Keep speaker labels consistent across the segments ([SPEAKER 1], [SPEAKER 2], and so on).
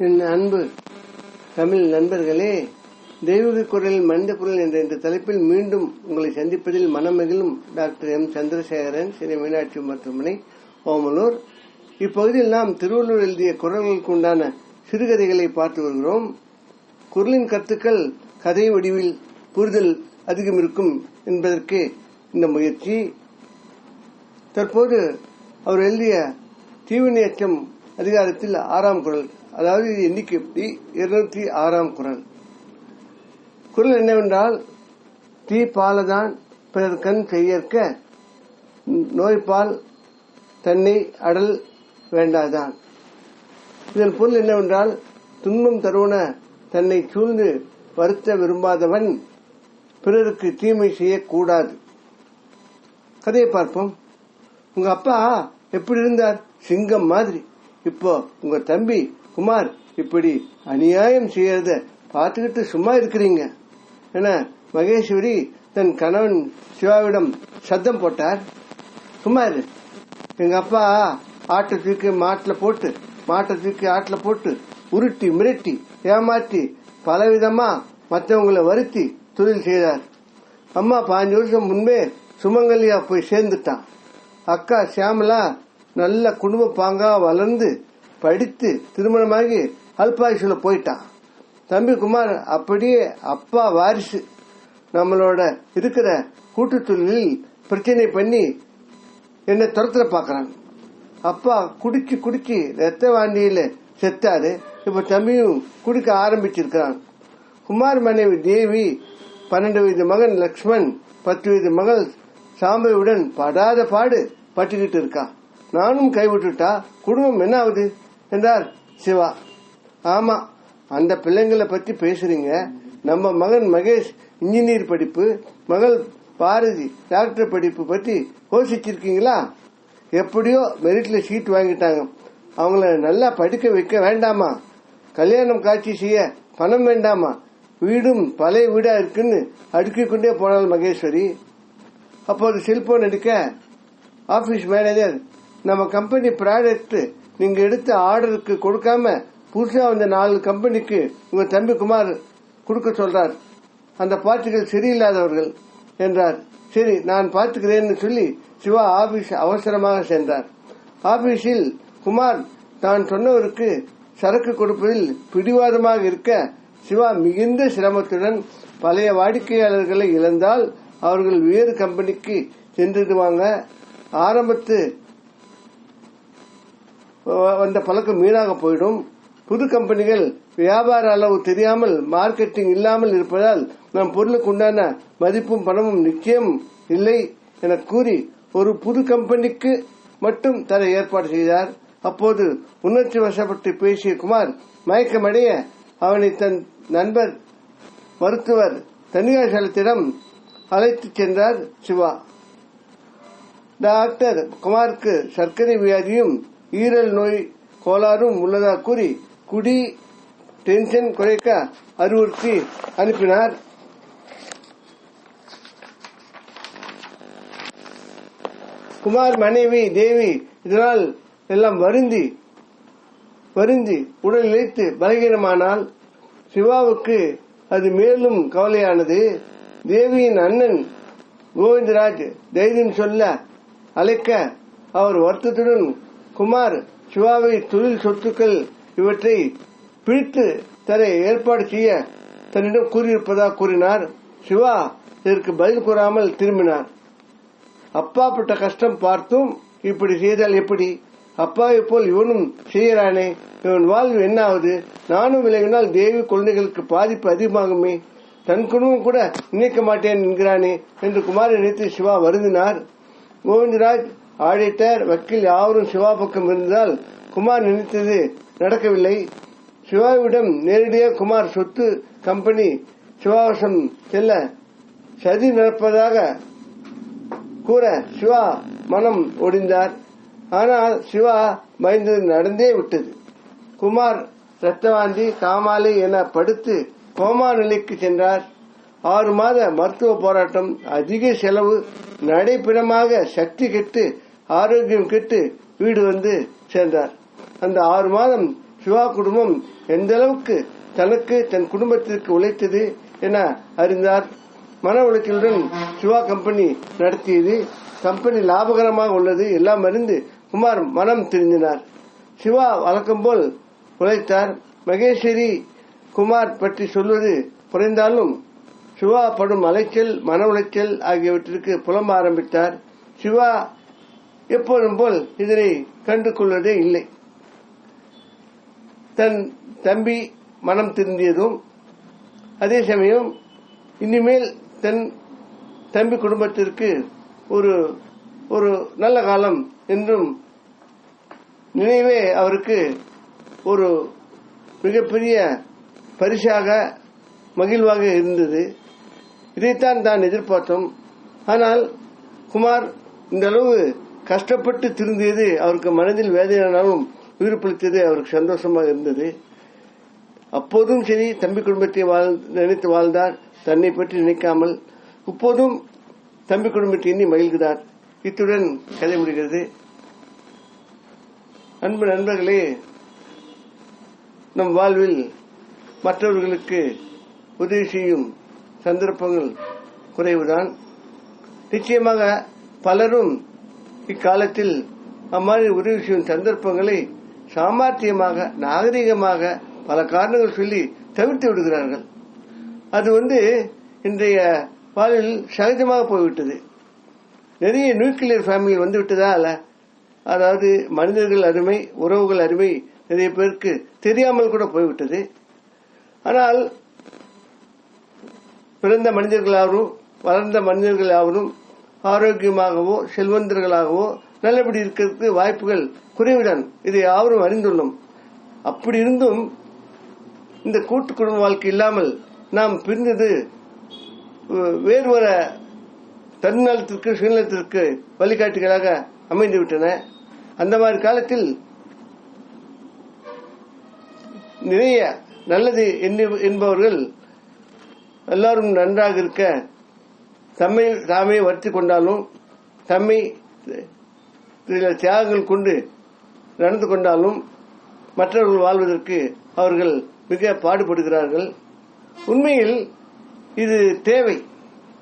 [SPEAKER 1] என் அன்பு தமிழ் நண்பர்களே, தெய்வீக குரல் மனித குரல் என்ற இந்த தலைப்பில் மீண்டும் உங்களை சந்திப்பதில் மனமகிழும் டாக்டர் எம் சந்திரசேகரன், ஸ்ரீ மீனாட்சி மருத்துவமனை, ஓமலூர். இப்பகுதியில் நாம் திருவள்ளுவர் எழுதிய குரல்களுக்கு உண்டான சிறுகதைகளை பார்த்து வருகிறோம். குரலின் கருத்துக்கள் கதை வடிவில் புரிதல் அதிகம் இருக்கும் என்பதற்கு இந்த முயற்சி. தற்போது அவர் எழுதிய தீவினை அச்சம் அதிகாரத்தில் 6ஆம் குரல், அதாவது எண்ணிக்கை 206ஆம் குரல். குரல் என்னவென்றால், தீ பாலதான் பிறர் கண் செய்யற்க, நோய்பால் தன்னை அடல் வேண்டாதான். இதன் பொருள் என்னவென்றால், துன்பம் தருவன தன்னை சூழ்ந்து வருத்த விரும்பாதவன் பிறருக்கு தீமை செய்யக்கூடாது. கதையை பார்ப்போம். உங்க அப்பா எப்படி இருந்தார்? சிங்கம் மாதிரி. இப்போ உங்க தம்பி குமார் இப்படி அநியாயம் செய்யறத பார்த்துக்கிட்டு சும்மா இருக்கிறீங்க என மகேஸ்வரி தன் கணவன் சிவாவிடம் சத்தம் போட்டார். குமார், எங்க அப்பா ஆட்டை தூக்கி மாட்டில் போட்டு, மாட்டை தூக்கி ஆட்டில் போட்டு உருட்டி மிரட்டி ஏமாற்றி பலவிதமா மற்றவங்களை வருத்தி தொழில் செய்தார். அம்மா 5 வருஷம் முன்பே சுமங்கலியா போய் சேர்ந்துட்டான். அக்கா சியாமலா நல்ல குடும்ப பாங்கா வளர்ந்து படித்து திருமணமாகி அல்பாயுசுல போயிட்டான். தம்பி குமார் அப்படியே அப்பா வாரிசு. நம்மளோட இருக்கிற கூட்டு தொழிலில் பிரச்சனை பண்ணி என்னை துரத்துல பாக்குறான். அப்பா குடிச்சு குடிச்சு ரத்த வாண்டியில செத்தாரு. இப்ப தம்பியும் குடிக்க ஆரம்பிச்சிருக்கிறான். குமார் மனைவி தேவி, 12 வயது மகன் லக்ஷ்மண், 10 வயது மகள் சாம்பவியுடன் படாத பாடு பட்டுக்கிட்டு இருக்கா. நானும் கைவிட்டுட்டா குடும்பம் என்ன ஆகுது என்றார் சிவா. ஆமா, அந்த பிள்ளைங்களை பத்தி பேசுறீங்க. நம்ம மகன் மகேஷ் இன்ஜினியர் படிப்பு, மகள் பாரதி டாக்டர் படிப்பு பத்தி யோசிச்சிருக்கீங்களா? எப்படியோ மெரிட்ல சீட் வாங்கிட்டாங்க. அவங்கள நல்லா படிக்க வைக்க வேண்டாமா? கல்யாணம் காட்சி செய்ய பணம் வேண்டாமா? வீடும் பழைய வீடா இருக்குன்னு அடுக்கிக் கொண்டே போனாள் மகேஸ்வரி. அப்போது செல்போன் அடிக்க, ஆபீஸ் மேனேஜர், நம்ம கம்பெனி ப்ராடக்ட் நீங்க எடுத்த ஆர்டருக்கு கொடுக்காம புதுசா வந்த 4 கம்பெனிக்கு உங்க தம்பி குமார் கொடுக்க சொல்றார். அந்த பார்ட்டிகள் சரியில்லாதவர்கள் என்றார். சரி, நான் பார்த்துக்கிறேன்னு சொல்லி சிவா ஆபீஸ் அவசரமாக சென்றார். ஆபீஸில் குமார் தான் சொன்னவருக்கு சரக்கு கொடுப்பதில் பிடிவாதமாக இருக்க, சிவா மிகுந்த சிரமத்துடன் பழைய வாடிக்கையாளர்களை இழந்தால் அவர்கள் வேறு கம்பெனிக்கு சென்றுடுவாங்க. ஆரம்பத்து வந்த பழக்கம் வீணாக போயிடும். புது கம்பெனிகள் வியாபார அளவு தெரியாமல், மார்க்கெட்டிங் இல்லாமல் இருப்பதால் நம் பொருளுக்கு உண்டான மதிப்பும் பணமும் நிச்சயம் இல்லை என கூறி ஒரு புது கம்பெனிக்கு மட்டும் தர ஏற்பாடு செய்தார். அப்போது உணர்ச்சி வசப்பட்டு பேசிய குமார் மயக்கமடைய அவனை தன் நண்பர் மருத்துவர் தனியாசலத்திடம் அழைத்து சென்றார் சிவா. டாக்டர் குமாருக்கு சர்க்கரை வியாதியும் ஈரல் நோய் கோளாறும் உள்ளதா கூறி குடி, டென்ஷன் குறைக்க அறிவுறுத்தி அனுப்பினார். குமார் மனைவி தேவி இதனால் எல்லாம் வருந்தி உடல் இழைத்து பலகீனமானால். சிவாவுக்கு அது மேலும் கவலையானது. தேவியின் அண்ணன் கோவிந்தராஜ் தைரியம் சொல்ல அழைக்க, அவர் வருத்தத்துடன் குமார் சிவாவை தொழில் சொத்துக்கள் இவற்றை பிரித்து தர ஏற்பாடு செய்ய தன்னிடம் கூறியிருப்பதாக கூறினார். சிவா இதற்கு பதில் கூறாமல் திரும்பினார். அப்பாப்பட்ட கஷ்டம் பார்த்தும் இப்படி செய்தால் எப்படி? அப்பாவை போல் இவனும் செய்யறானே, இவன் வாழ்வு என்ன ஆகுது? நானும் விலகினால் தேவி குழந்தைகளுக்கு பாதிப்பு அதிகமாகுமே. தன் குடும்பம் கூட நினைக்க மாட்டேன் என்கிறானே என்று குமாரை நினைத்து சிவா வருந்தினார். கோவிந்தராஜ், ஆடிட்டர், வக்கீல் யாவரும் சிவா பக்கம் இருந்தால் குமார் நினைத்தது நடக்கவில்லை. சிவாவிடம் நேரடியாக குமார் சொத்து கம்பெனி சிவாவசம் செல்ல சதி நடப்பதாக கூற சிவா மனம் ஒடிந்தார். ஆனால் சிவா பயந்தது நடந்தே விட்டது. குமார் ரத்தவாந்தி, காமாலை என படுத்து கோமா நிலைக்கு சென்றார். 6 மாத மருத்துவ போராட்டம், அதிக செலவு, நடைப்பிடமாக சக்தி கெட்டு ஆரோக்கியம் கெட்டு வீடு வந்து சேர்ந்தார். அந்த 6 மாதம் சிவா குடும்பம் எந்த அளவுக்கு தனக்கு தன் குடும்பத்திற்கு உழைத்தது என அறிந்தார். மன உளைச்சலுடன் சிவா கம்பெனி நடத்தியது. கம்பெனி லாபகரமாக உள்ளது எல்லாம் அறிந்து குமார் மனம் திருந்தினார். சிவா வழக்கம் போல் உழைத்தார். மகேஸ்வரி குமார் பற்றி சொல்வது குறைந்தாலும் சிவா படும் அலைச்சல், மன உளைச்சல் ஆகியவற்றிற்கு புலம்ப ஆரம்பித்தார். சிவா எப்போதும் போல் இதனை கண்டு கொள்வதே இல்லை. தன் தம்பி மனம் திருந்தியதும் அதே சமயம் இனிமேல் தன் தம்பி குடும்பத்திற்கு ஒரு நல்ல காலம் என்றும் நினைவே அவருக்கு ஒரு மிகப்பெரிய பரிசாக மகிழ்வாக இருந்தது. இதைத்தான் தான் எதிர்பார்த்தோம். ஆனால் குமார் இந்த அளவு கஷ்டப்பட்டு திருந்தியது அவருக்கு மனதில் வேதனையானாலும் உயிர் பிழைத்தது அவருக்கு சந்தோஷமாக இருந்தது. அப்போதும் சரி தம்பி குடும்பத்தை நினைத்து வாழ்ந்தார், தன்னை பற்றி நினைக்காமல். இப்போதும் தம்பி குடும்பத்தை எண்ணி மகிழ்கிறார். இத்துடன் கதை முடிகிறது. அன்பு நண்பர்களே, நம் வாழ்வில் மற்றவர்களுக்கு உதவி செய்யும் சந்தர்ப்பங்கள் குறைவுதான். நிச்சயமாக பலரும் இக்காலத்தில் அம்மாதிரி உதவி செய்யும் சந்தர்ப்பங்களை சாமர்த்தியமாக நாகரிகமாக பல காரணங்கள் சொல்லி தவிர்த்து விடுகிறார்கள். அது இன்றைய வாழ்வில் சகஜமாக போய்விட்டது. நிறைய நியூக்ளியர் ஃபேமிலி வந்து விட்டதா அல்ல, அதாவது மனிதர்கள் அருமை, உறவுகள் அருமை நிறைய பேருக்கு தெரியாமல் கூட போய்விட்டது. ஆனால் பிறந்த மனிதர்களாகவும் வளர்ந்த மனிதர்களாகவும் ஆரோக்கியமாகவோ செல்வந்தர்களாகவோ நல்லபடி இருக்கிறதுக்கு வாய்ப்புகள் குறைவுதான். இதை யாவரும் அறிந்துள்ளோம். அப்படி இருந்தும் இந்த கூட்டு குடும்ப வாழ்க்கை இல்லாமல் நாம் பிரிந்தது வேறு ஒரு தன்னலத்திற்கு சுயநலத்திற்கு வழிகாட்டிகளாக அமைந்துவிட்டன. அந்த மாதிரி காலத்தில் நிறைய நல்லது என்பவர்கள் எல்லாரும் நன்றாக இருக்க தம்மை தாமே வருத்திக் கொண்டாலும், தம்மை தியாகங்கள் கொண்டு நடந்து கொண்டாலும் மற்றவர்கள் வாழ்வதற்கு அவர்கள் மிக பாடுபடுகிறார்கள். உண்மையில் இது தேவை,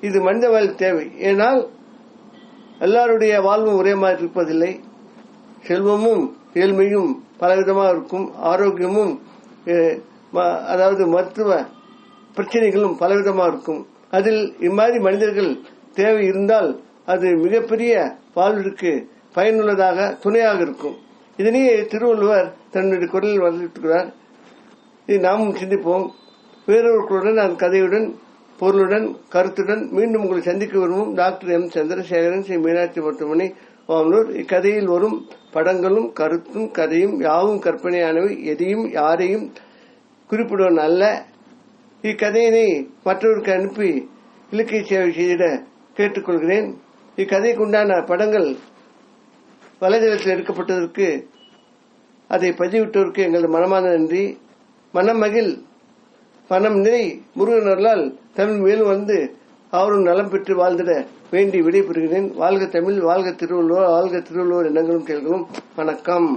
[SPEAKER 1] இது மனித வாழ்க்கை தேவை. ஏனால் எல்லாருடைய வாழ்வும் ஒரே மாதிரி இருப்பதில்லை. செல்வமும் ஏழ்மையும் பலவிதமாக இருக்கும். ஆரோக்கியமும் அதாவது மருத்துவ பிரச்சனைகளும் பலவிதமாக இருக்கும். அதில் இம்மாதிரி மனிதர்கள் தேவை இருந்தால் அது மிகப்பெரிய வாழ்விற்கு பயனுள்ளதாக துணையாக இருக்கும். இதனையே திருவள்ளுவர் தன்னுடைய குரலில் வலியுறுத்துகிறார். இதை நாமும் சிந்திப்போம். வேறொருவர்களுடன் அந்த கதையுடன் பொருளுடன் கருத்துடன் மீண்டும் உங்களை சந்திக்க விரும்பும் டாக்டர் எம் சந்திரசேகரன், ஸ்ரீ மீனாட்சி மருத்துவமனை, வாமனூர். இக்கதையில் வரும் படங்களும் கருத்தும் கதையும் யாவும் கற்பனையானவை, எதையும் யாரையும் குறிப்பிடுவன் அல்ல. இக்கதையினை மற்றவருக்கு அனுப்பி இலக்கிய சேவை செய்திட கேட்டுக்கொள்கிறேன். இக்கதைக்கு உண்டான படங்கள் வலைதளத்தில் எடுக்கப்பட்டதற்கு அதை பதிவிட்டோருக்கு எங்களது மனமார்ந்த நன்றி. மனமகிழ் மனம் நிறை முருகனர்களால் தமிழ் மேலும் வந்து அவரும் நலம் பெற்று வாழ்ந்திட வேண்டி விடைபெறுகிறேன். வாழ்க தமிழ், வாழ்க திருவள்ளுவர், வாழ்க திருவள்ளுவர் எண்ணங்களும் செயல்களும். வணக்கம்.